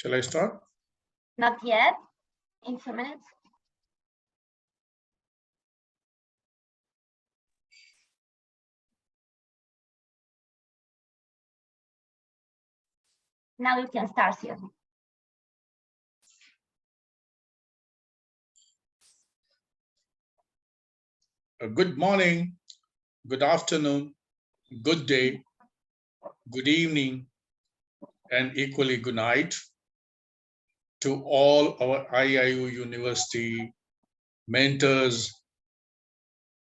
Shall I start? Not yet. In 2 minutes. Now you can start, Sylvie. Good morning, good afternoon, good day, good evening, and equally good night to all our IIU University mentors,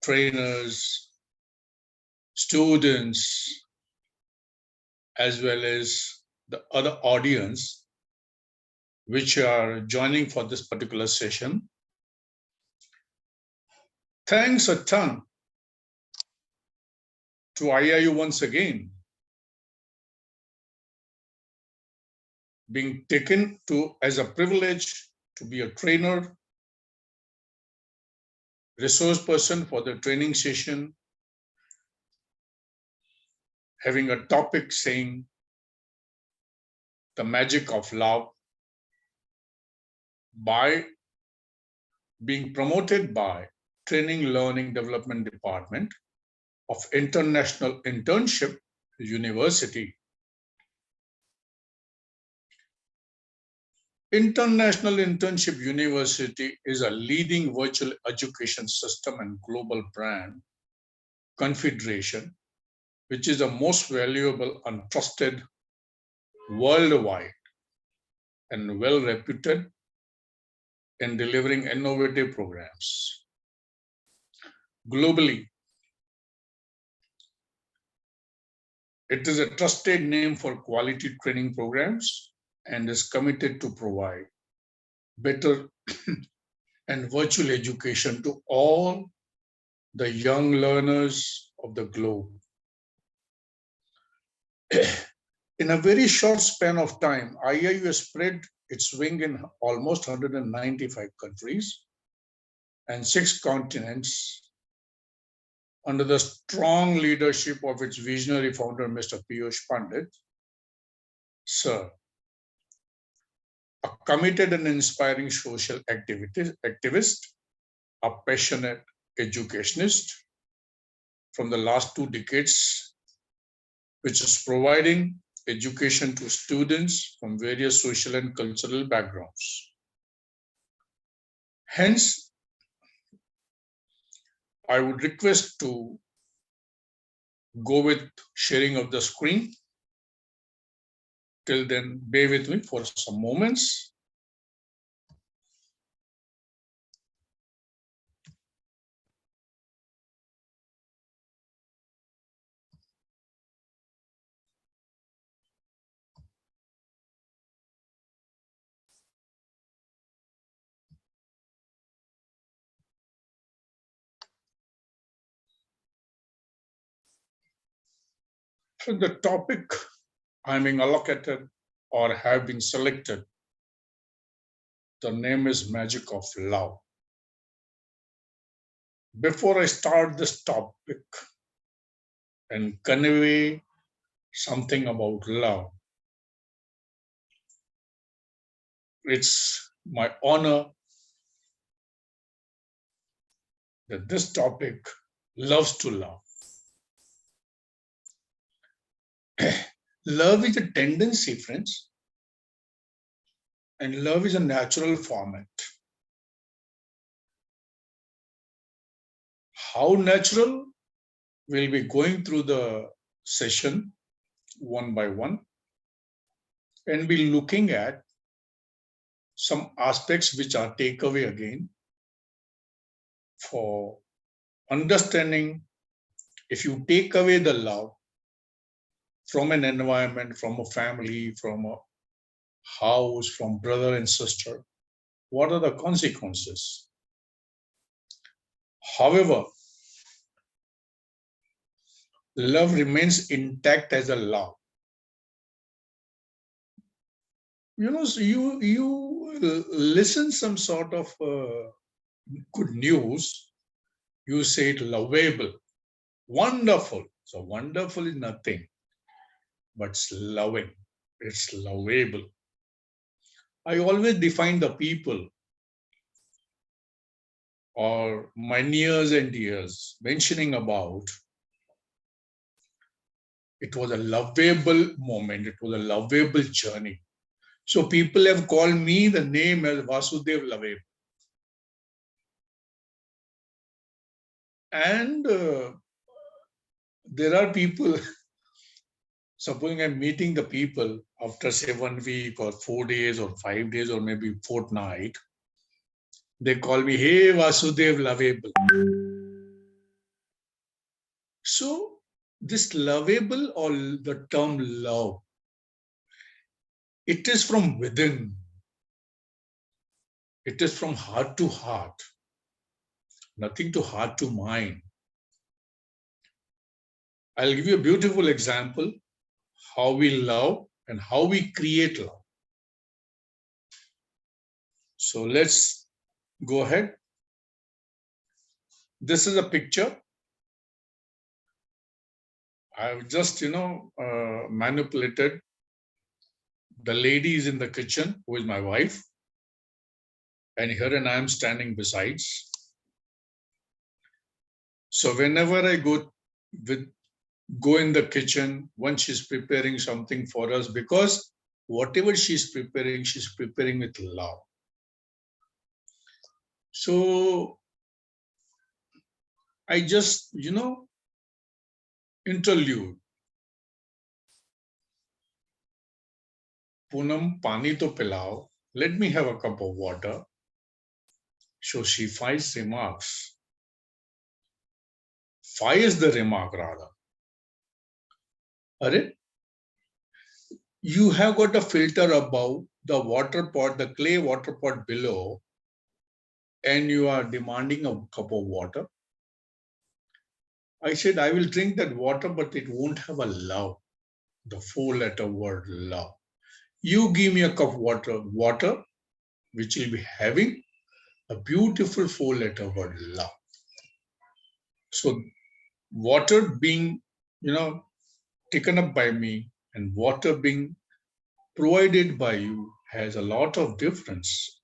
trainers, students, as well as the other audience which are joining for this particular session. Thanks a ton to IIU once again being taken to as a privilege to be a trainer, resource person for the training session, having a topic saying the magic of love, by being promoted by Training Learning Development Department of International Internship University. International Internship University is a leading virtual education system and global brand confederation, which is the most valuable and trusted worldwide and well-reputed in delivering innovative programs. Globally, it is a trusted name for quality training programs and is committed to provide better and virtual education to all the young learners of the globe. In a very short span of time, IIU has spread its wing in almost 195 countries and 6 continents under the strong leadership of its visionary founder, Mr. Piyush Pandit, sir, a committed and inspiring social activist, a passionate educationist from the last 2 decades, which is providing education to students from various social and cultural backgrounds. Hence, I would request to go with sharing of the screen. Till then, bear with me for some moments. So the topic I'm being allocated or have been selected, the name is Magic of Love. Before I start this topic and convey something about love, it's my honor that this topic loves to love. Love is a tendency, friends, and love is a natural format. How natural? We'll be going through the session one by one and be looking at some aspects which are takeaway again for understanding. If you take away the love from an environment, from a family, from a house, from brother and sister, what are the consequences? However, love remains intact as a love. You know, so you listen some sort of good news, you say it lovable, wonderful. So wonderful is nothing, but it's loving, it's lovable. I always define the people or my nears and dears mentioning about it was a lovable moment, it was a lovable journey. So people have called me the name as Vasudev Lovable. And there are people, supposing I'm meeting the people after say 1 week or 4 days or 5 days or maybe fortnight, they call me, hey Vasudev Lovable. So this lovable or the term love, it is from within. It is from heart to heart, nothing to heart to mind. I'll give you a beautiful example how we love and how we create love. So let's go ahead. This is a picture. I've just, manipulated. The lady is in the kitchen, who is my wife, and her and I am standing besides. So whenever I go in the kitchen, when she's preparing something for us, because whatever she's preparing with love. So I just, interlude. Poonam, pani to pilao. Let me have a cup of water. So she remarks. Fires the remark rather. Are you have got a filter above, the water pot, the clay water pot below, and you are demanding a cup of water. I said, I will drink that water, but it won't have a love, the 4-letter word love. You give me a cup of water, which will be having a beautiful 4-letter word love. So water being, taken up by me and water being provided by you has a lot of difference.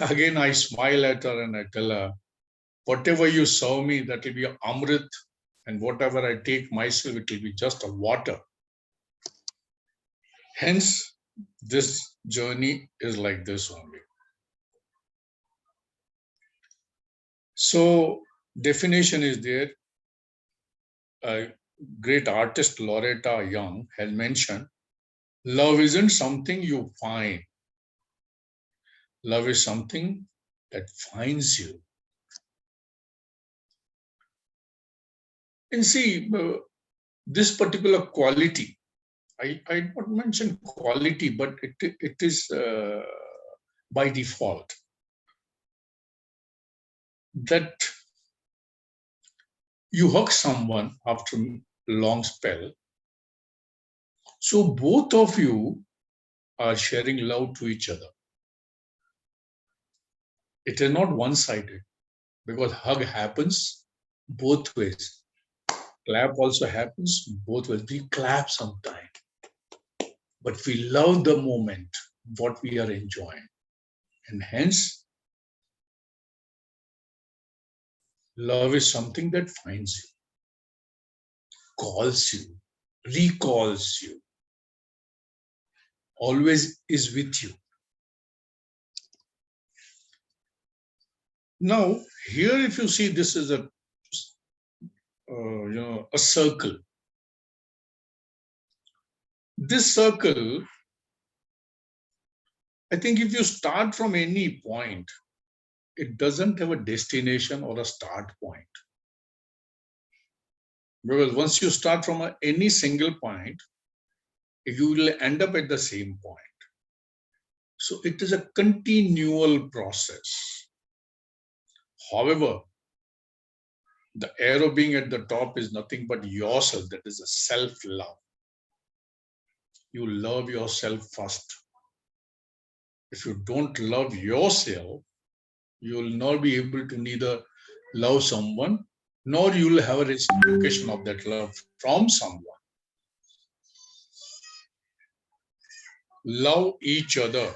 Again, I smile at her and I tell her, whatever you serve me, that will be amrit, and whatever I take myself, it will be just a water. Hence, this journey is like this only. So, definition is there. A great artist, Loretta Young, has mentioned, love isn't something you find. Love is something that finds you. And see, this particular quality, I not mention quality, but it is by default that you hug someone after a long spell. So both of you are sharing love to each other. It is not one-sided because hug happens both ways. Clap also happens both ways. We clap sometimes, but we love the moment, what we are enjoying. And hence, love is something that finds you, calls you, recalls you, always is with you. Now, here if you see, this is a circle. This circle, I think if you start from any point, it doesn't have a destination or a start point. Because once you start from any single point, you will end up at the same point. So it is a continual process. However, the arrow being at the top is nothing but yourself. That is a self-love. You love yourself first. If you don't love yourself, you will not be able to neither love someone, nor you will have a reciprocation of that love from someone. love each other.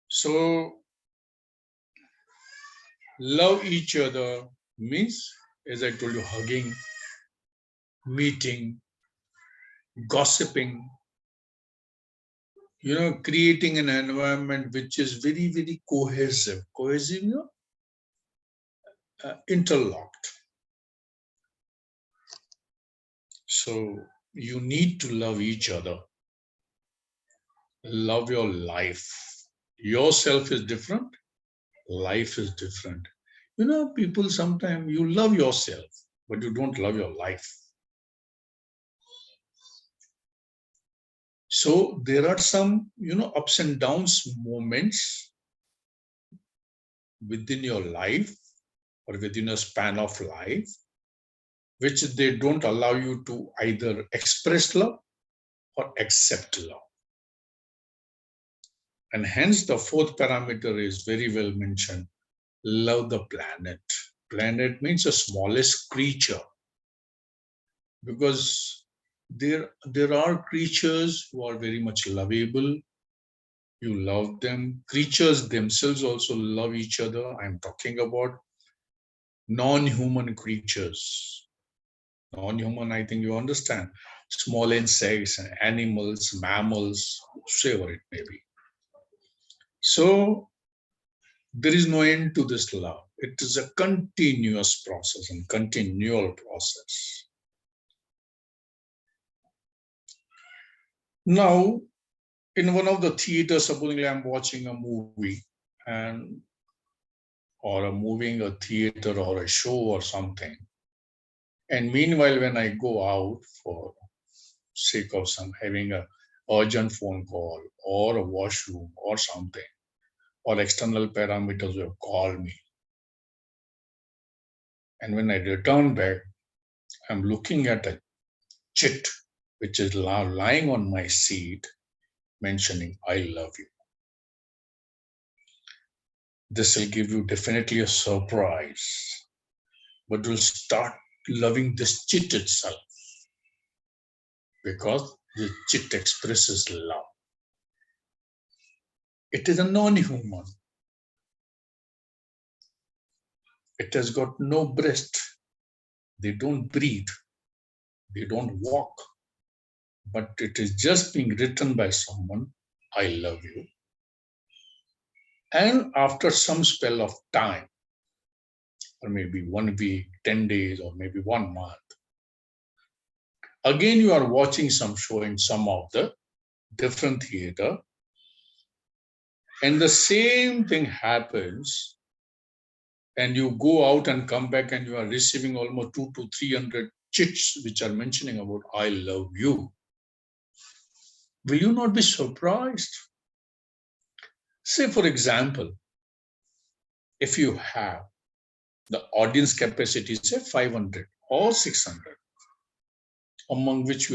So love each other means, as I told you, hugging, meeting, gossiping, creating an environment which is very, very cohesive. Cohesive, interlocked. So you need to love each other. Love your life. Yourself is different. Life is different. People sometimes, you love yourself, but you don't love your life. So there are some, ups and downs moments within your life or within a span of life, which they don't allow you to either express love or accept love. And hence the fourth parameter is very well mentioned. Love the planet. Planet means the smallest creature. Because there are creatures who are very much lovable. You love them. Creatures themselves also love each other. I'm talking about non-human creatures. Non-human, I think you understand. Small insects, animals, mammals, whatever it may be. So there is no end to this love. It is a continuous process and continual process. Now, in one of the theaters, supposedly I'm watching a movie or a theater or a show or something. And meanwhile, when I go out for sake of having a urgent phone call or a washroom or something, or external parameters will call me. And when I return back, I'm looking at a chit which is lying on my seat mentioning, I love you. This will give you definitely a surprise, but you'll start loving this chit itself because the chit expresses love. It is a non-human. It has got no breast. They don't breathe. They don't walk. But it is just being written by someone, I love you. And after some spell of time, or maybe 1 week, 10 days, or maybe 1 month, again you are watching some show in some of the different theater, and the same thing happens, and you go out and come back and you are receiving almost 200 to 300 chits which are mentioning about I love you. Will you not be surprised? Say, for example, if you have the audience capacity, say 500 or 600, among which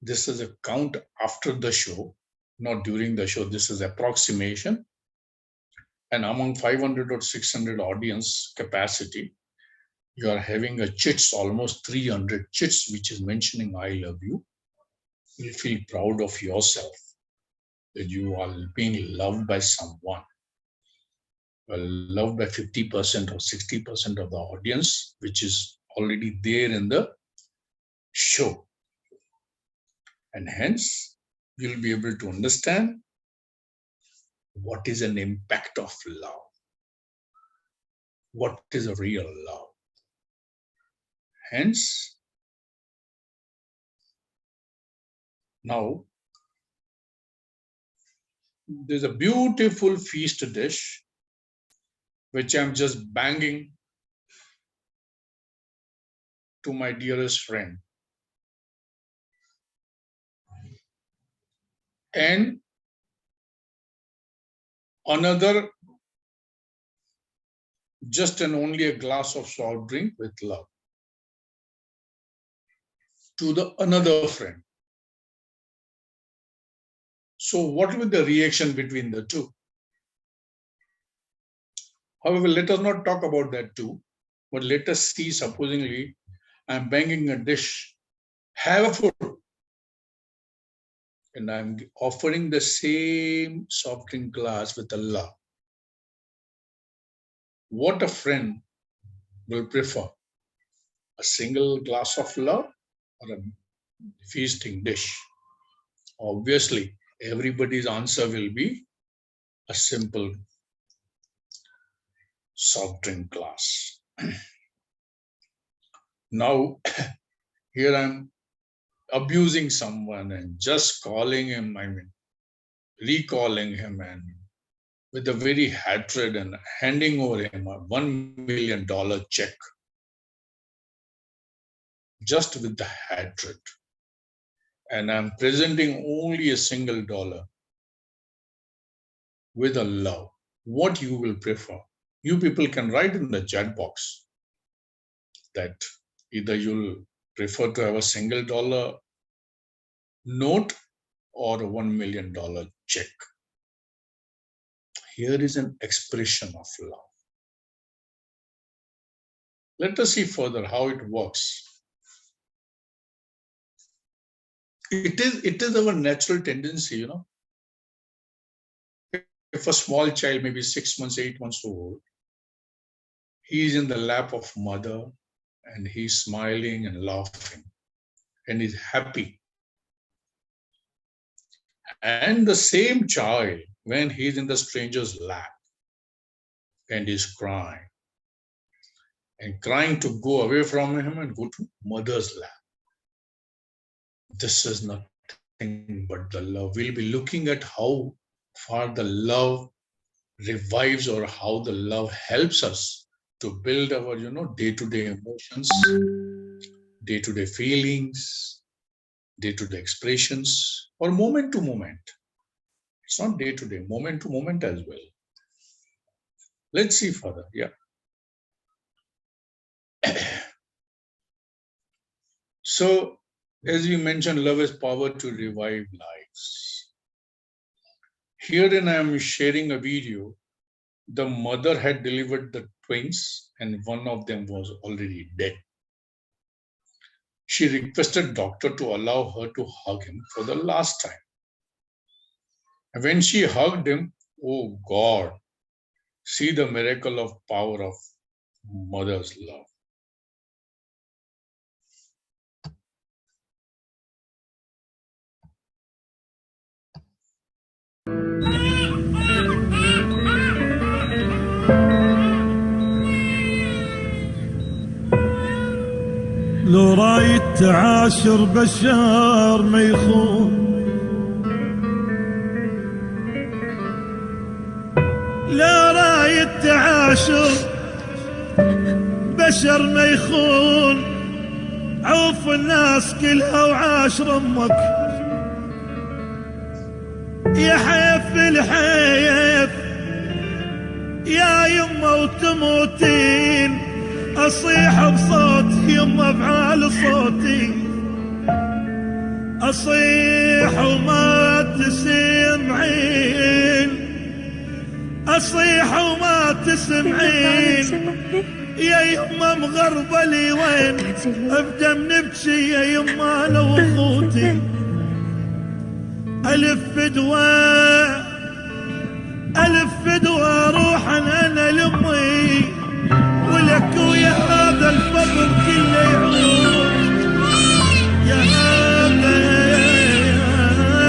this is a count after the show, not during the show, this is approximation. And among 500 or 600 audience capacity, you are having a chits, almost 300 chits, which is mentioning I love you. You feel proud of yourself that you are being loved by someone. Loved by 50% or 60% of the audience, which is already there in the show. And hence, you'll be able to understand what is an impact of love. What is a real love? Hence, now, there's a beautiful feast dish which I'm just banging to my dearest friend. And another, just and only a glass of soft drink with love to the another friend. So what will be the reaction between the two? However, let us not talk about that too, but let us see, supposingly, I'm banging a dish, have a food. and I'm offering the same soft drink glass with Allah. What a friend will prefer, a single glass of love or a feasting dish? Obviously, everybody's answer will be a simple soft drink glass. Now, here I'm abusing someone and just calling him, recalling him, and with a very hatred and handing over him a $1 million check, just with the hatred. And I'm presenting only a single dollar with a love. What you will prefer? You people can write in the chat box that either you'll prefer to have a single dollar note or a $1 million check. Here is an expression of love. Let us see further how it works. It is our natural tendency, you know. If a small child, maybe 6 months, 8 months old, he is in the lap of mother and he's smiling and laughing and he's happy. And the same child, when he's in the stranger's lap and he's crying to go away from him and go to mother's lap. This is nothing but the love. We'll be looking at how far the love revives or how the love helps us to build our, day-to-day emotions, day-to-day feelings, day-to-day expressions, or moment to moment. It's not day-to-day, moment to moment as well. Let's see further. Yeah. So, as we mentioned, love has power to revive lives. Herein I am sharing a video. The mother had delivered the twins and one of them was already dead. She requested doctor to allow her to hug him for the last time. And when she hugged him, oh God, see the miracle of power of mother's love. لو رايد تعاشر بشر ما يخون، لا رايد تعاشر بشر ما يخون، عوف الناس كلها وعاشر امك، يا حيف الحيف يا يمه وتموتين، أصيح بصوت يما بعال صوتي، أصيح وما تسمعين، أصيح وما تسمعين، يا يما مغربة لي وين، أبدأ نبكي يا يما أنا وأخوتي، ألف فدوى روحا أنا لأمي، ولك ويا هذا الفضل كله يعود، يا هذا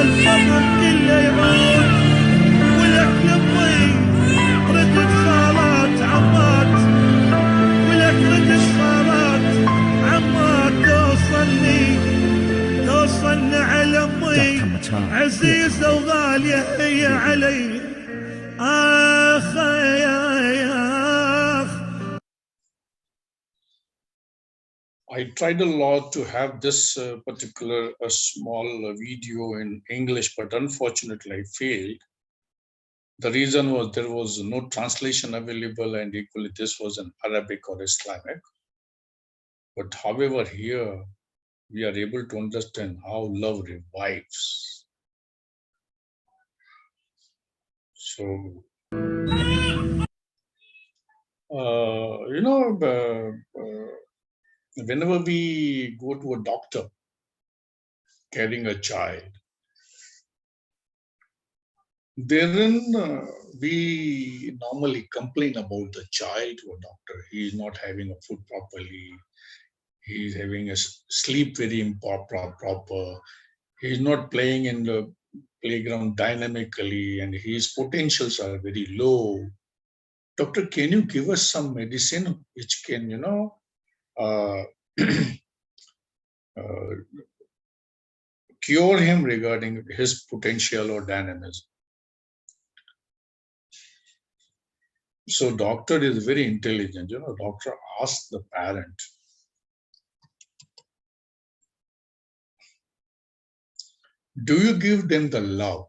الفضل كله يعود، ولك لأمي ردت خالات عمات، ولك ردت خالات عمات توصلني على أمي، عزيزة وغالية هي علي، آخ يا I tried a lot to have this particular small video in English, but unfortunately I failed. The reason was there was no translation available, and equally this was in Arabic or Islamic. But however, here we are able to understand how love revives. So, whenever we go to a doctor carrying a child, Therein, we normally complain about the child to a doctor. He is not having a food properly. He is having a sleep very proper. He is not playing in the playground dynamically, and his potentials are very low. Doctor, can you give us some medicine which can, uh, uh, cure him regarding his potential or dynamism? So doctor is very intelligent. Doctor asks the parent, do you give them the love?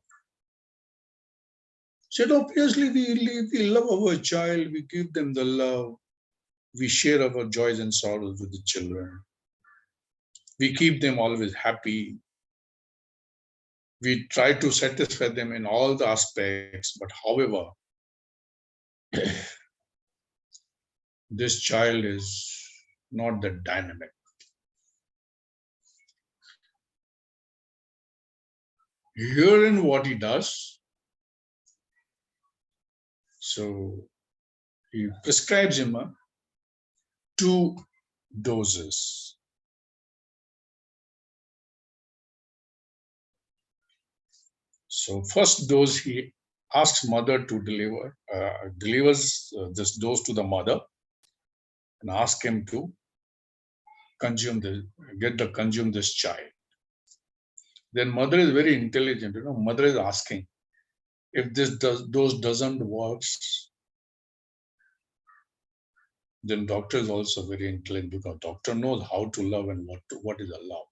Said, obviously, we love our child, we give them the love, we share our joys and sorrows with the children. We keep them always happy. We try to satisfy them in all the aspects, but however, this child is not that dynamic. Herein what he does, so he prescribes him 2 doses. So first dose, he asks mother to delivers this dose to the mother and ask him to consume this child. Then mother is very intelligent. Mother is asking, if this dose doesn't work, then doctor is also very intelligent, because doctor knows how to love and what is a love.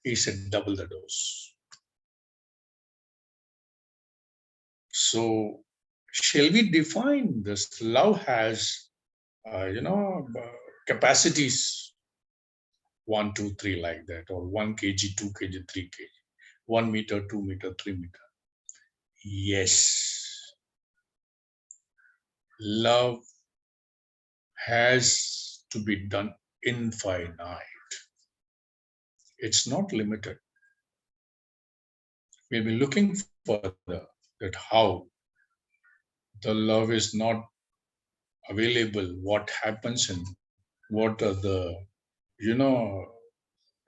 He said double the dose. So shall we define this? Love has, capacities 1, 2, 3 like that, or 1 kg, 2 kg, 3 kg, 1 meter, 2 meter, 3 meter. Yes, love has to be done infinite. It's not limited. We'll be looking further at how the love is not available, what happens and what are the,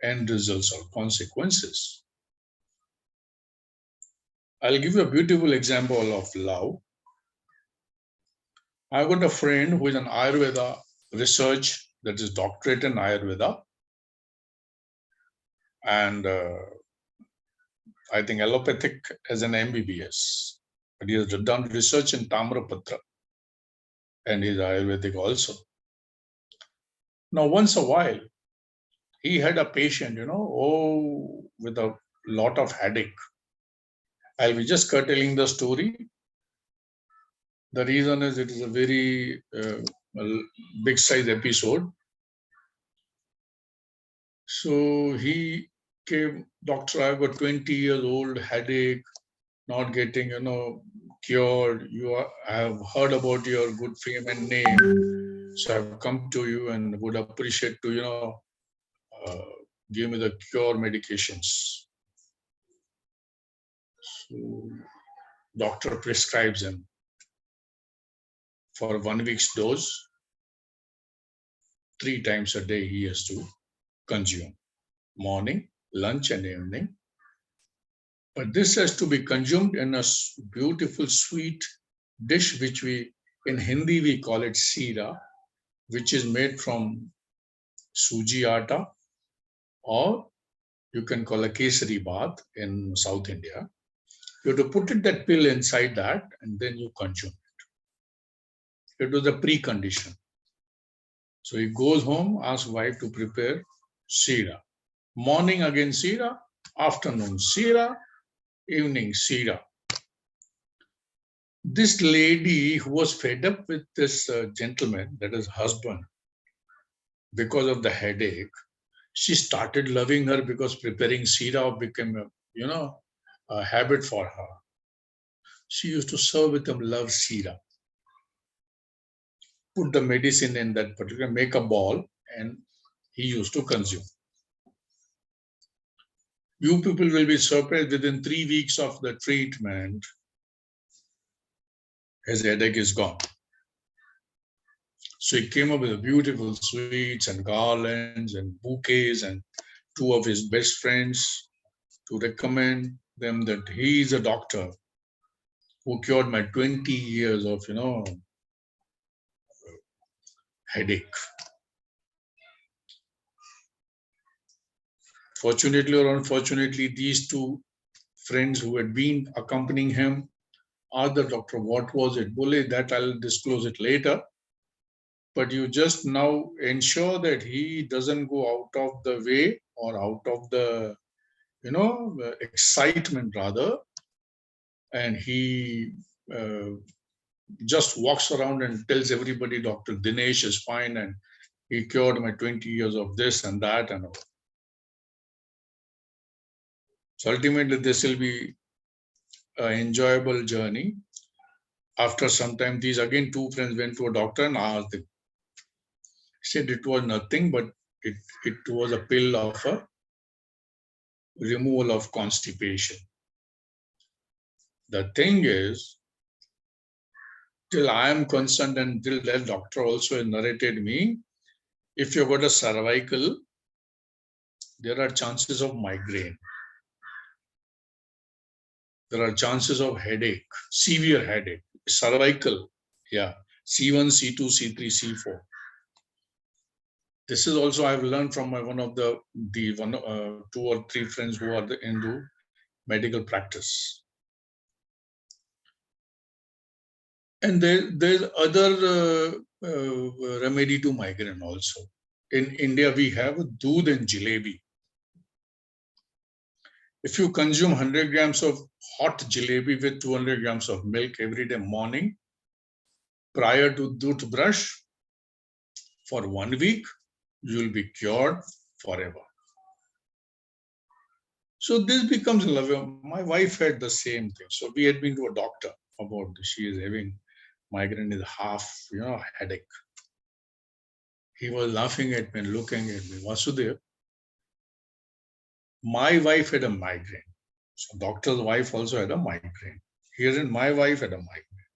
end results or consequences. I'll give you a beautiful example of love. I got a friend who is an Ayurveda research, that is doctorate in Ayurveda. And I think allopathic as an MBBS. But he has done research in Tamrapatra. And he's Ayurvedic also. Now, once a while, he had a patient, with a lot of headache. I'll be just curtailing the story. The reason is it is a very big size episode. So he came, doctor, I've got 20 years old headache, not getting, cured. I have heard about your good fame and name. So I've come to you and would appreciate to, give me the cure medications. So doctor prescribes him for 1 week's dose. 3 times a day he has to consume, morning, lunch and evening. But this has to be consumed in a beautiful sweet dish, which in Hindi we call it sira, which is made from suji atta, or you can call a kesari bath in South India. You have to put that pill inside that and then you consume it. It was a precondition. So he goes home, asks wife to prepare sira. Morning again sira, afternoon sira, evening sira. This lady who was fed up with this gentleman, that is husband, because of the headache, she started loving her because preparing sira became a habit for her. She used to serve with him love sira. Put the medicine in that particular, make a ball, and he used to consume. You people will be surprised, within 3 weeks of the treatment, his headache is gone. So he came up with beautiful sweets and garlands and bouquets and two of his best friends to recommend them that he is a doctor who cured my 20 years of, headache. Fortunately or unfortunately, these two friends who had been accompanying him asked the doctor, what was it? Bole, that I'll disclose it later. But you just now ensure that he doesn't go out of the way or out of the, the excitement rather. And he just walks around and tells everybody, Dr. Dinesh is fine and he cured my 20 years of this and that and all. So ultimately, this will be an enjoyable journey. After some time, these again two friends went to a doctor and asked him. He said it was nothing, but it was a pill of a removal of constipation. The thing is, till I am concerned and till that doctor also narrated me, if you've got a cervical, there are chances of migraine. There are chances of headache, severe headache, cervical, yeah, C1, C2, C3, C4. This is also I've learned from one of the two or three friends who are into medical practice. And there's other remedy to migraine also. In India, we have doodh and jalebi. If you consume 100 grams of hot jalebi with 200 grams of milk every day morning, prior to toothbrush, for 1 week, you will be cured forever. So this becomes love. My wife had the same thing. So we had been to a doctor about this. She is having migraine is half, headache. He was laughing at me and looking at me. Vasudev, my wife had a migraine. So doctor's wife also had a migraine. Herein, my wife had a migraine.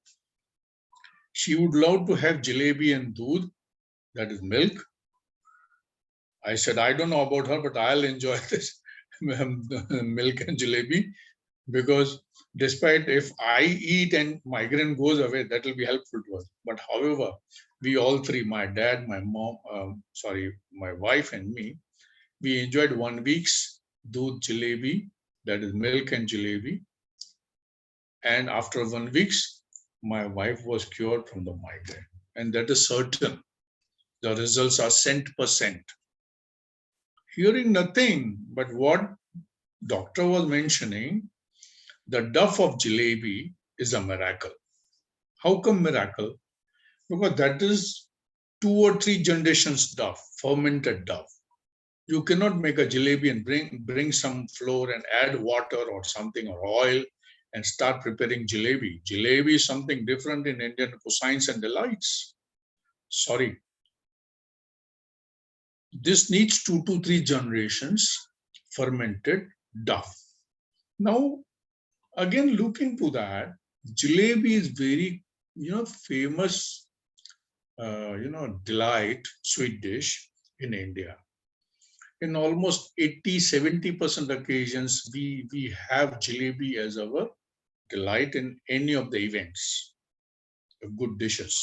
She would love to have jalebi and doodh, that is milk. I said, I don't know about her, but I'll enjoy this milk and jalebi, because despite if I eat and migraine goes away, that will be helpful to us. But however, we all three, my dad, my mom, my wife and me, we enjoyed 1 week's doodh jalebi, that is milk and jalebi. And after 1 week, my wife was cured from the migraine. And that is certain. The results are %. Hearing nothing but what doctor was mentioning, the duff of jalebi is a miracle. How come miracle? Because that is 2 or 3 generations duff, fermented duff. You cannot make a jalebi and bring some flour and add water or something or oil and start preparing jalebi. Jalebi is something different in Indian cuisines and delights. Sorry. This needs 2 to 3 generations fermented duff. Now, again, look into that. Jalebi is very, famous, delight, sweet dish in India. In almost 80–70% occasions, we have jalebi as our delight in any of the events, good dishes.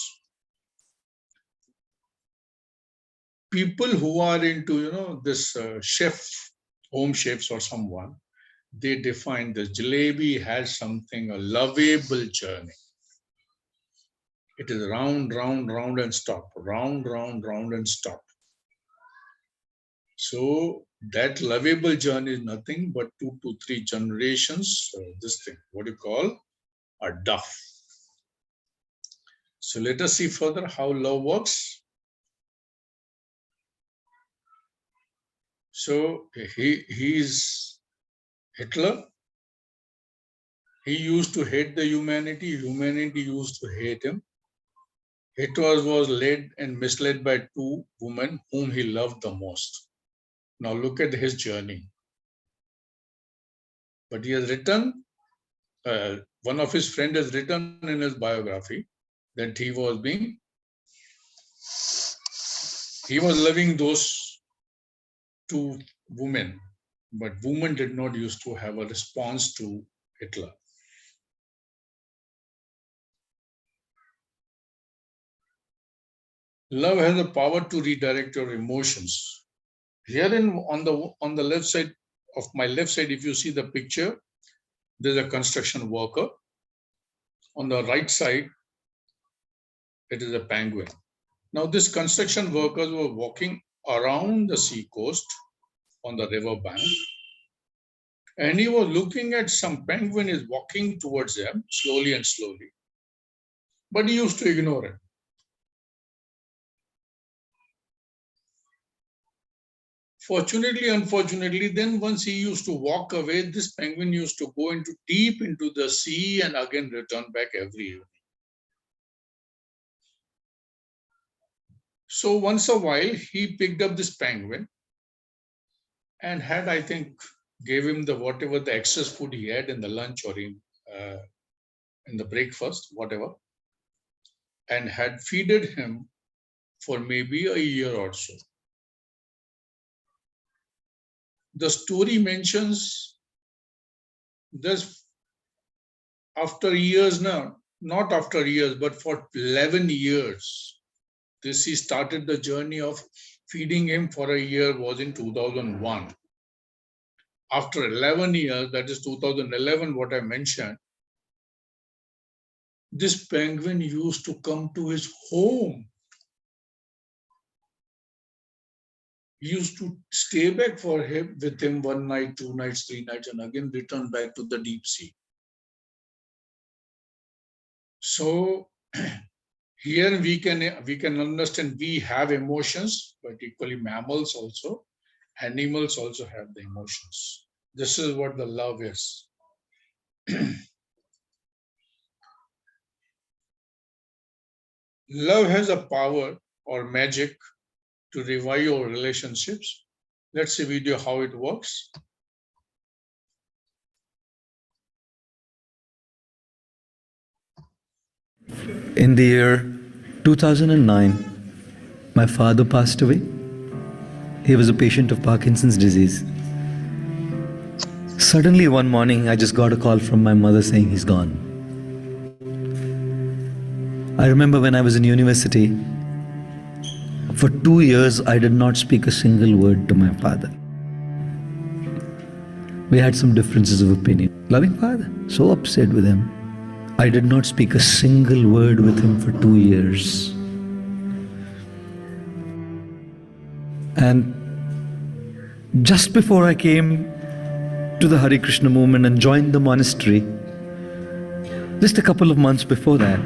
People who are into, this chef, home chefs or someone, they define the jalebi has something, a lovable journey. It is round, round, round and stop, round, round, round and stop. So that lovable journey is nothing but 2 to 3 generations, this thing, what do you call a duff. So let us see further how love works. So he's Hitler. He used to hate the humanity. Humanity used to hate him. Hitler was led and misled by 2 women whom he loved the most. Now look at his journey. But he has written one of his friends has written in his biography that he was loving those two women, but women did not used to have a response to Hitler. Love has the power to redirect your emotions. Here on the left side of my left side, if you see the picture, there's a construction worker. On the right side, it is a penguin. Now, these construction workers were walking around the sea coast on the river bank, and he was looking at some penguin is walking towards them slowly and slowly, but he used to ignore it. Fortunately, unfortunately, then once he used to walk away, this penguin used to go deep into the sea and again return back every evening. So once a while, he picked up this penguin and had, I think, gave him whatever the excess food he had in the lunch or in the breakfast, whatever, and had feeded him for maybe a year or so. The story mentions this after years now, not after years, but for 11 years. This he started the journey of feeding him for a year was in 2001. After 11 years, that is 2011, what I mentioned, this penguin used to come to his home. He used to stay back with him 1 night, 2 nights, 3 nights, and again return back to the deep sea. So here we can understand we have emotions, but equally mammals also, animals also have the emotions. This is what the love is. Love has a power or magic to revive your relationships. Let's see video how it works. In the year 2009, my father passed away. He was a patient of Parkinson's disease. Suddenly one morning, I just got a call from my mother saying he's gone. I remember when I was in university, for 2 years, I did not speak a single word to my father. We had some differences of opinion. Loving father, so upset with him. I did not speak a single word with him for 2 years. And just before I came to the Hare Krishna movement and joined the monastery, just a couple of months before that,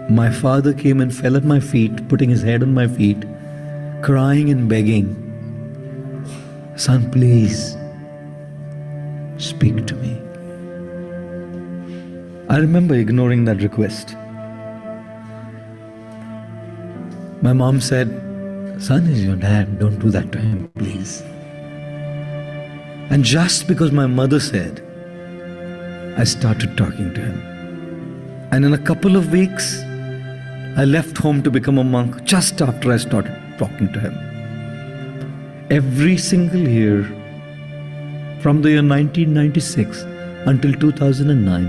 my father came and fell at my feet, putting his head on my feet, crying and begging, "Son, please, speak to me." I remember ignoring that request. My mom said, "Son is your dad, don't do that to him, please." And just because my mother said, I started talking to him. And in a couple of weeks, I left home to become a monk just after I started talking to him. Every single year, from the year 1996 until 2009,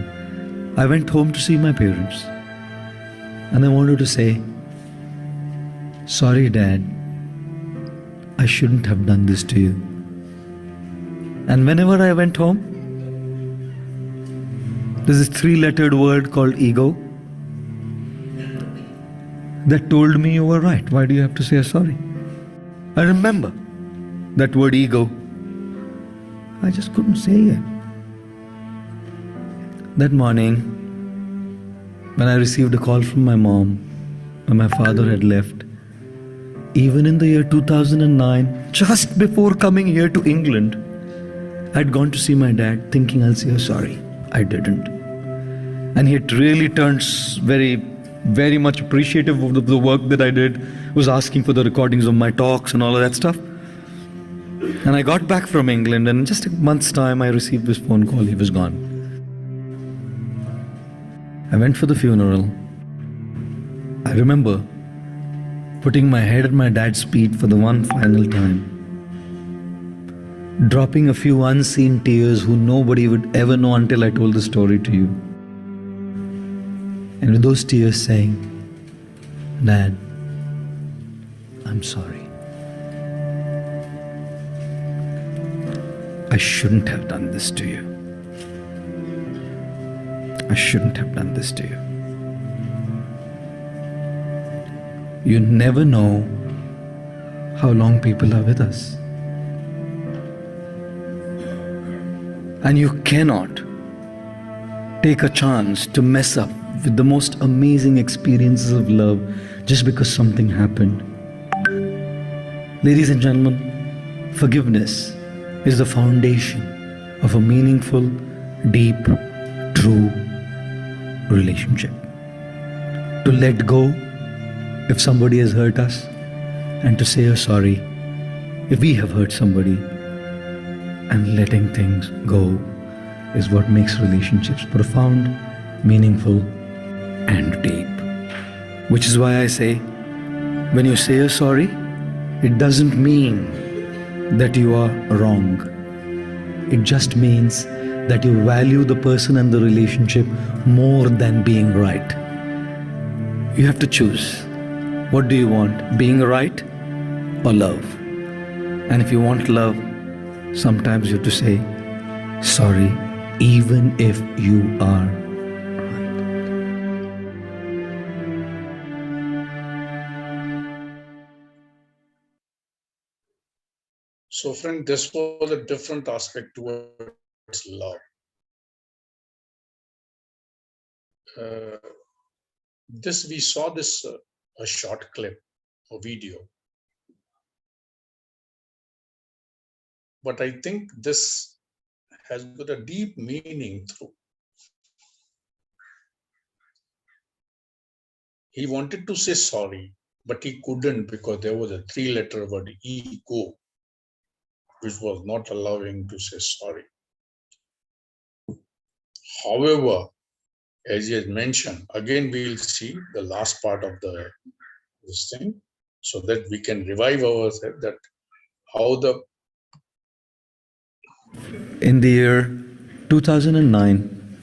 I went home to see my parents. And I wanted to say, "Sorry, Dad, I shouldn't have done this to you." And whenever I went home, there's this 3-lettered word called ego that told me, "You were right. Why do you have to say sorry?" I remember that word ego. I just couldn't say it. That morning, when I received a call from my mom, when my father had left, even in the year 2009, just before coming here to England, I'd gone to see my dad thinking I'll say her sorry. I didn't. And he had really turned very much appreciative of the work that I did, was asking for the recordings of my talks and all of that stuff. And I got back from England, and in just a month's time, I received this phone call. He was gone. I went for the funeral. I remember putting my head at my dad's feet for the one final time, dropping a few unseen tears who nobody would ever know until I told the story to you. And with those tears saying, Dad, I'm sorry. I shouldn't have done this to you. I shouldn't have done this to you. You never know how long people are with us. And you cannot take a chance to mess up with the most amazing experiences of love just because something happened. Ladies and gentlemen, forgiveness is the foundation of a meaningful, deep, true relationship. To let go if somebody has hurt us, and to say a sorry if we have hurt somebody, and letting things go is what makes relationships profound, meaningful, and deep. Which is why I say, when you say a sorry, it doesn't mean that you are wrong. It just means that you value the person and the relationship more than being right. You have to choose. What do you want? Being right or love? And if you want love, sometimes you have to say sorry, even if you are right. So friend, this was a different aspect towards love. We saw this a short clip, a video. But I think this has got a deep meaning through. He wanted to say sorry, but he couldn't because there was a 3-letter word, ego, which was not allowing to say sorry. However, as he has mentioned, again we'll see the last part of this thing, so that we can revive ourselves, that how the... In the year 2009,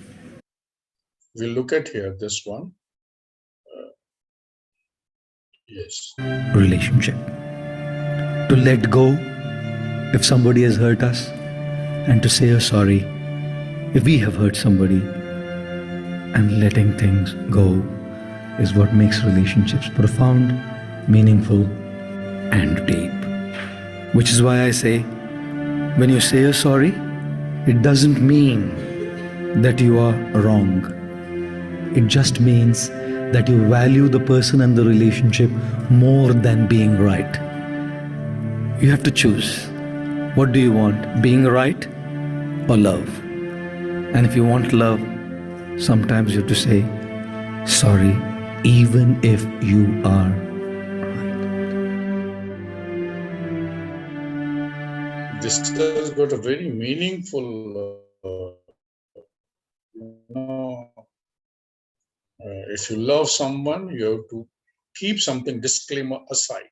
we'll look at here, this one. Yes. Relationship. To let go if somebody has hurt us, and to say a sorry if we have hurt somebody, and letting things go is what makes relationships profound, meaningful, and deep. Which is why I say, when you say a sorry, it doesn't mean that you are wrong. It just means that you value the person and the relationship more than being right. You have to choose. What do you want? Being right or love? And if you want love, sometimes you have to say sorry, even if you are right. This has got a very meaningful, if you love someone, you have to keep something, disclaimer aside.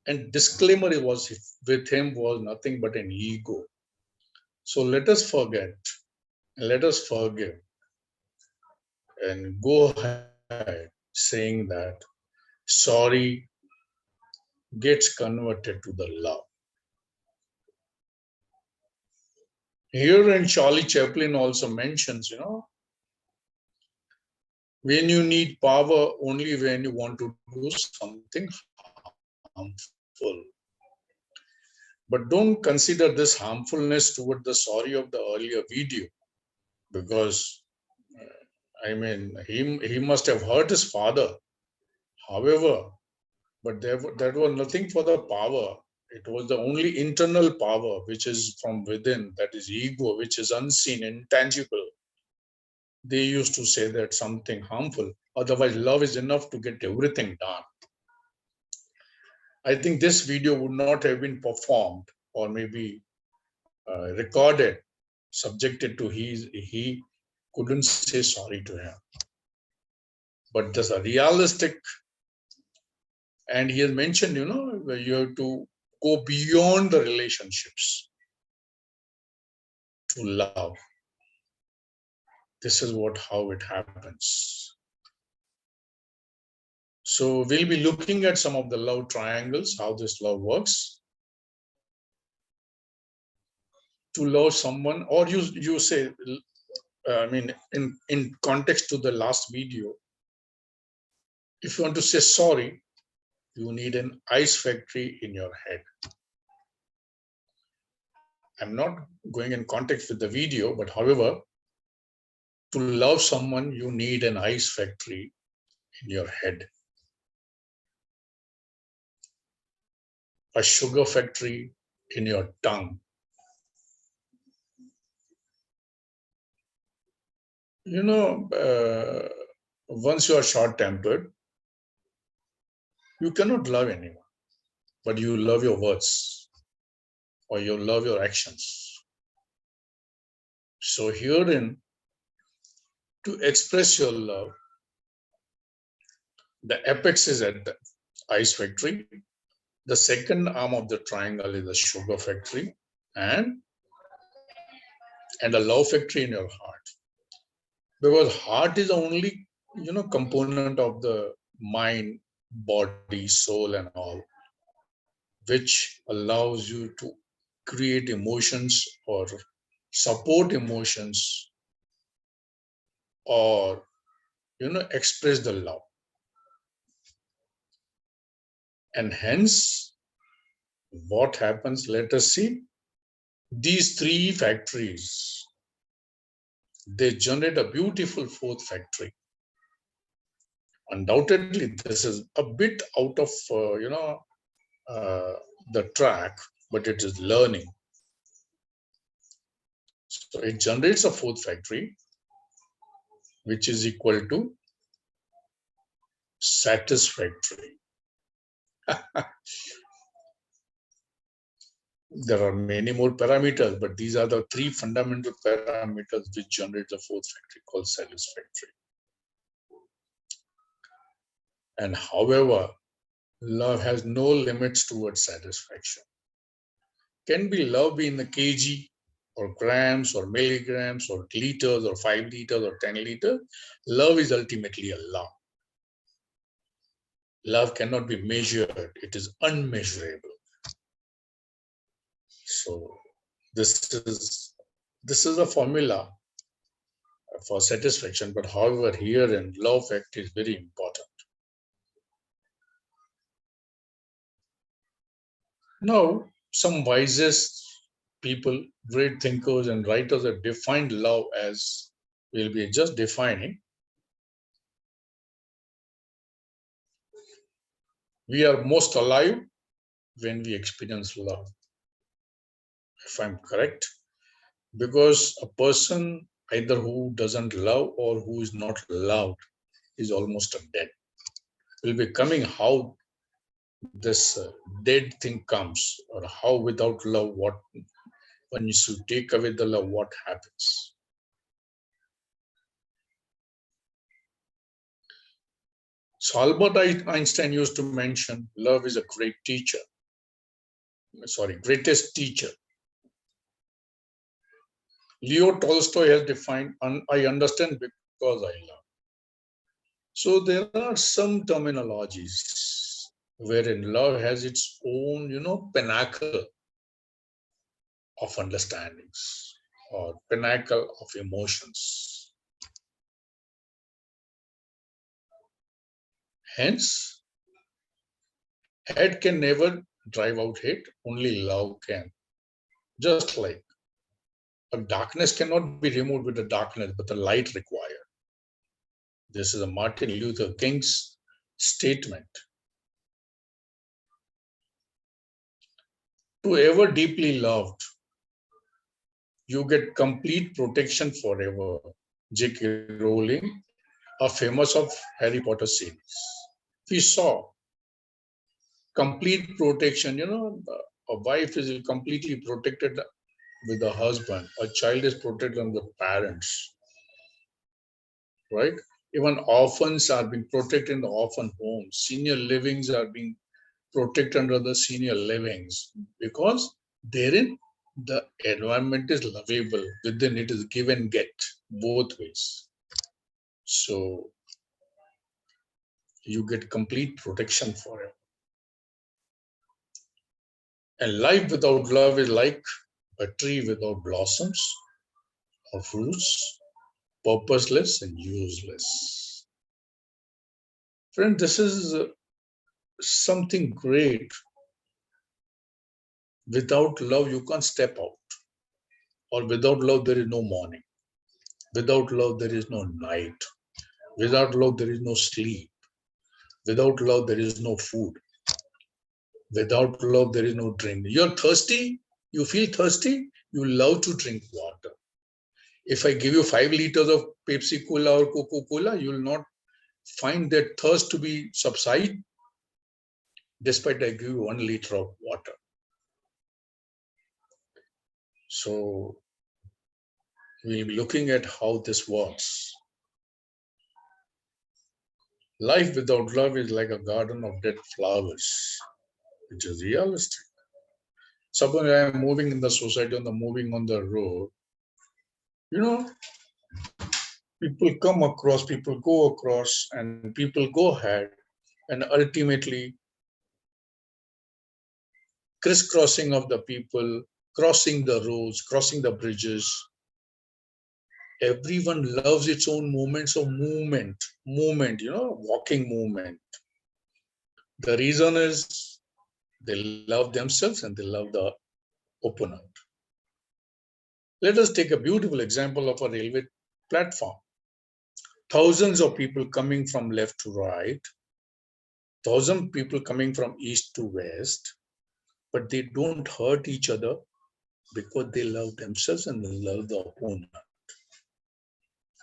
And disclaimer was with him was nothing but an ego. So let us forget, let us forgive, and go ahead saying that sorry gets converted to the love. Here, and Charlie Chaplin also mentions, when you need power only when you want to do something harmful. But don't consider this harmfulness toward the sorry of the earlier video, because he must have hurt his father. However, but that was nothing for the power. It was the only internal power which is from within, that is ego, which is unseen, intangible. They used to say that something harmful, otherwise love is enough to get everything done. I think this video would not have been performed or maybe recorded, subjected to he couldn't say sorry to him. But there's a realistic, and he has mentioned, you have to go beyond the relationships to love. This is how it happens. So we'll be looking at some of the love triangles, how this love works. To love someone, or you say, in context to the last video, if you want to say sorry, you need an ice factory in your head. I'm not going in context with the video, but however, to love someone, you need an ice factory in your head. A sugar factory in your tongue. Once you are short-tempered, you cannot love anyone, but you love your words or you love your actions. So herein, to express your love, the apex is at the ice factory. The second arm of the triangle is the sugar factory and a love factory in your heart. Because heart is the only, component of the mind, body, soul, and all, which allows you to create emotions or support emotions or, express the love. And hence, what happens? Let us see. These three factories, they generate a beautiful fourth factory. Undoubtedly, this is a bit out of, the track, but it is learning. So it generates a fourth factory, which is equal to satisfactory. There are many more parameters, but these are the three fundamental parameters which generate the fourth factory called satisfactory. And however, love has no limits towards satisfaction. Can be love be in the kg or grams or milligrams or liters or 5 liters or 10 liters. Love is ultimately a love. Love cannot be measured. It is unmeasurable. So this is a formula for satisfaction, but however, here in love factor is very important. Now, some wisest people, great thinkers and writers have defined love as, we'll be just defining. We are most alive when we experience love. If I'm correct, because a person either who doesn't love or who is not loved is almost dead. We'll be coming how this dead thing comes, or how without love, when you should take away the love, what happens. So Albert Einstein used to mention love is a great teacher. Greatest teacher. Leo Tolstoy has defined, I understand because I love. So there are some terminologies wherein love has its own, pinnacle of understandings or pinnacle of emotions. Hence, head can never drive out hate, only love can. Just like a darkness cannot be removed with the darkness, but the light required. This is a Martin Luther King's statement. To ever deeply loved, you get complete protection forever. J.K. Rowling, a famous of Harry Potter series. We saw complete protection, a wife is completely protected with the husband, a child is protected on the parents. right? Even orphans are being protected in the orphan homes. Senior livings are being protected under the senior livings because therein the environment is lovable. Within it is give and get both ways. So you get complete protection for it. And life without love is like a tree without blossoms or fruits, purposeless and useless. Friend, this is something great. Without love, you can't step out. Or without love, there is no morning. Without love, there is no night. Without love, there is no sleep. Without love, there is no food. Without love, there is no drink. You're thirsty, you feel thirsty, you love to drink water. If I give you 5 liters of Pepsi Cola or Coca-Cola, you will not find that thirst to be subside, despite I give you 1 liter of water. So we'll be looking at how this works. Life without love is like a garden of dead flowers, which is realistic. Suppose I am moving in the society, moving on the road, people come across, people go across, and people go ahead, and ultimately crisscrossing of the people, crossing the roads, crossing the bridges. Everyone loves its own moments of movement, walking movement. The reason is they love themselves and they love the opponent. Let us take a beautiful example of a railway platform. Thousands of people coming from left to right, 1,000 people coming from east to west, but they don't hurt each other because they love themselves and they love the opponent.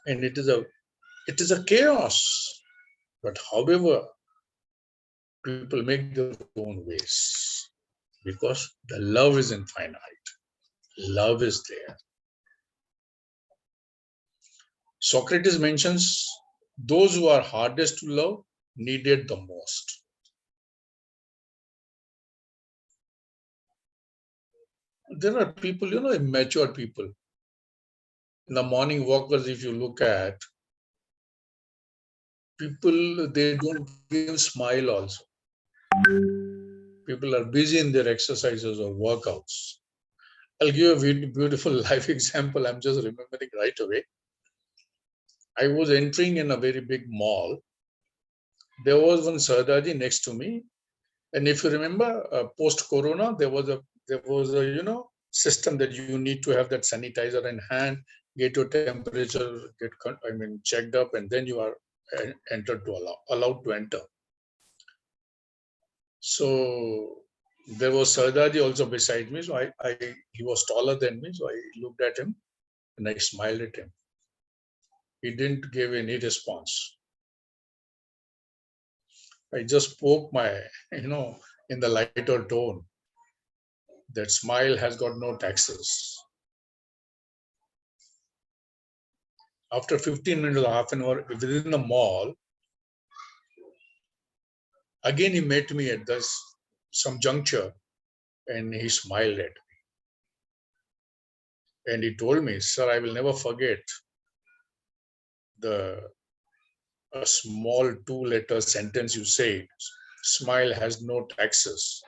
And it is a chaos. But however, people make their own ways because the love is infinite. Love is there. Socrates mentions those who are hardest to love needed the most. There are people, immature people. In the morning walkers, if you look at, people, they don't give smile also. People are busy in their exercises or workouts. I'll give a beautiful life example. I'm just remembering right away. I was entering in a very big mall. There was one Sardaji next to me. And if you remember, post-corona, there was a system that you need to have that sanitizer in hand, get your temperature, checked up, and then you are allowed to enter. So there was Sardaji also beside me. So he was taller than me. So I looked at him and I smiled at him. He didn't give any response. I just spoke my, in the lighter tone. That smile has got no taxes. After 15 minutes or half an hour within the mall, again he met me at some juncture and he smiled at me. And he told me, sir, I will never forget a small 2-letter sentence you say, smile has no taxes.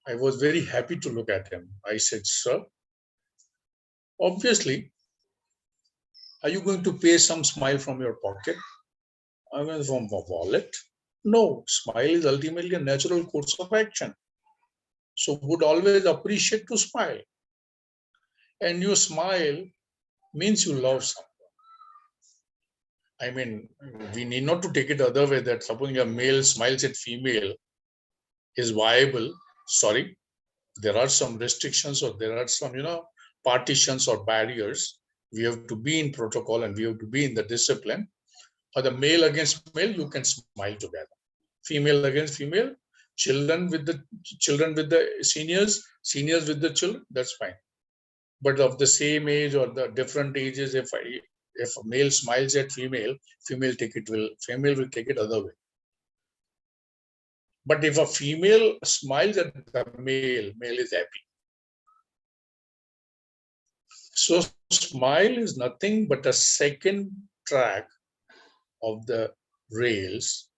I was very happy to look at him. I said, sir, obviously, are you going to pay some smile from your pocket? I mean, from a wallet? No, smile is ultimately a natural course of action. So would always appreciate to smile. And your smile means you love someone. I mean, we need not to take it the other way that supposing a male smiles at female is viable. Sorry, there are some restrictions or there are some, partitions or barriers. We have to be in protocol and we have to be in the discipline. Or the male against male, you can smile together. Female against female, children with the seniors, seniors with the children, that's fine. But of the same age or the different ages, if If a male smiles at female, female will take it other way. But if a female smiles at the male, male is happy. So smile is nothing but a second track of the rails,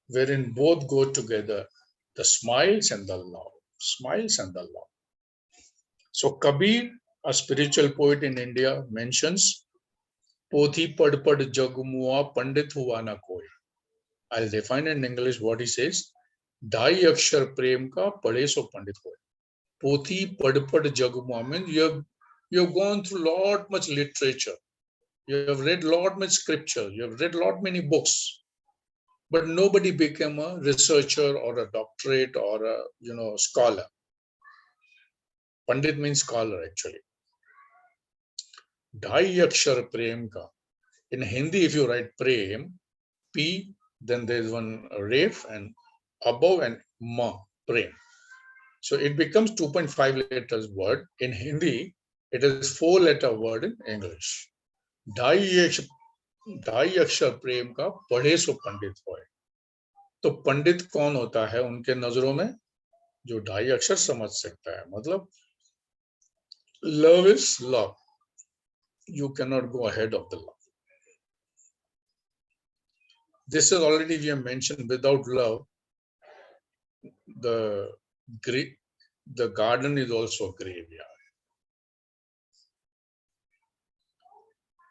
wherein both go together, the smiles and the love, smiles and the love. So Kabir, a spiritual poet in India, mentions, Pothi pad pad jag mua pandit hua na koi. I'll define in English what he says. Dhai akshar prem ka pade so pandit hoy. Pothi pad pad jag mua means you have gone through much literature. You have read much scripture. You have read many books. But nobody became a researcher or a doctorate or a scholar. Pandit means scholar actually. Dhai akshar prem ka. In Hindi, if you write prem, P, then there is one ref and above and ma, prem. So it becomes 2.5 letters word. In Hindi, it is 4-letter word in English. Dhai akshar prem ka padhe so pandit hoy. तो पंडित कौन होता है उनके नजरों में? जो ढाई अक्षर समझ सकता है. मतलब love is love. You cannot go ahead of the love. This is already we have mentioned. Without love, the garden is also a graveyard.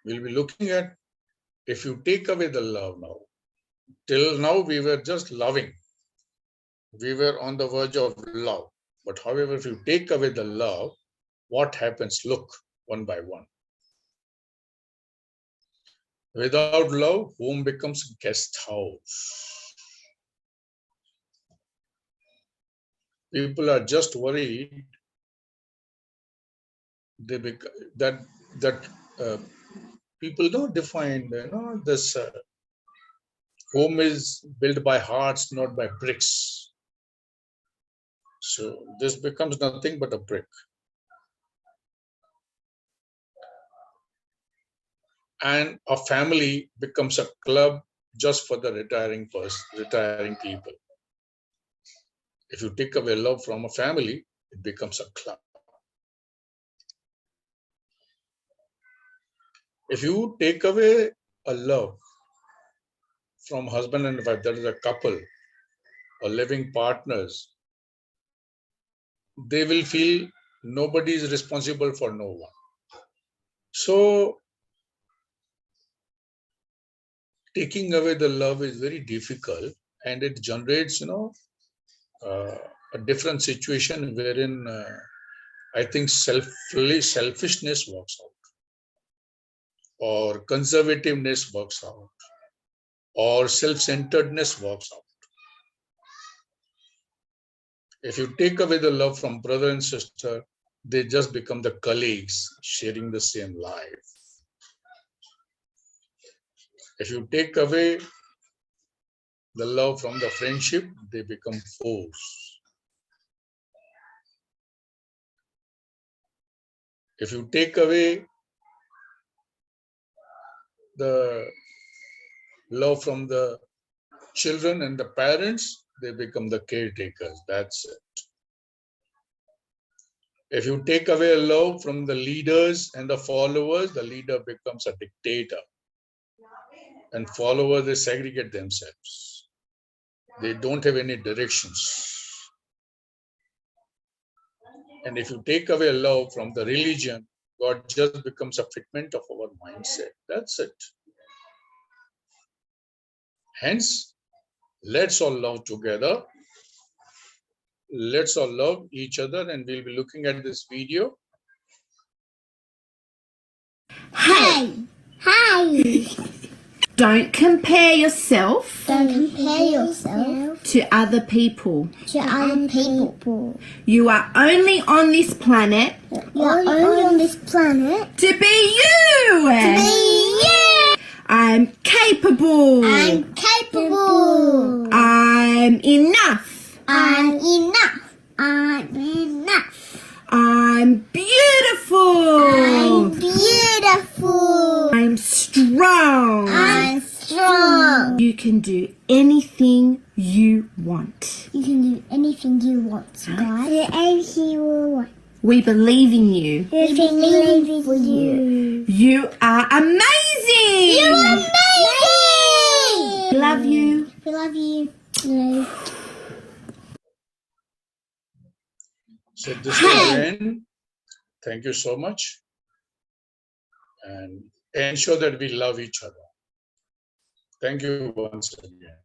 We'll be looking at, if you take away the love now, till now we were just loving. We were on the verge of love. But however, if you take away the love, what happens? Look, one by one. Without love, home becomes guest house. People are just worried people don't define, this home is built by hearts, not by bricks. So this becomes nothing but a brick. And a family becomes a club just for the retiring people. If you take away love from a family, it becomes a club. If you take away a love from husband and wife, that is a couple or living partners, they will feel nobody is responsible for no one. So taking away the love is very difficult, and it generates, a different situation wherein I think selfishness works out, or conservativeness works out, or self-centeredness works out. If you take away the love from brother and sister, they just become the colleagues sharing the same life. If you take away the love from the friendship, they become foes. If you take away the love from the children and the parents, they become the caretakers. That's it. If you take away love from the leaders and the followers, the leader becomes a dictator. And followers, they segregate themselves. They don't have any directions. And if you take away love from the religion, God just becomes a figment of our mindset. That's it. Hence, let's all love together. Let's all love each other, and we'll be looking at this video. Hey! Don't compare yourself to other people. You are only on this planet to be you. I'm capable. I'm enough. I'm beautiful. I'm strong. strong. I'm strong. You can do anything you want. You can do anything you want, guys. Do anything you want. We believe in you. We believe in you. You are amazing. You're amazing. We love you. We love you. No. So this is Ren. Thank you so much. And ensure that we love each other. Thank you once again.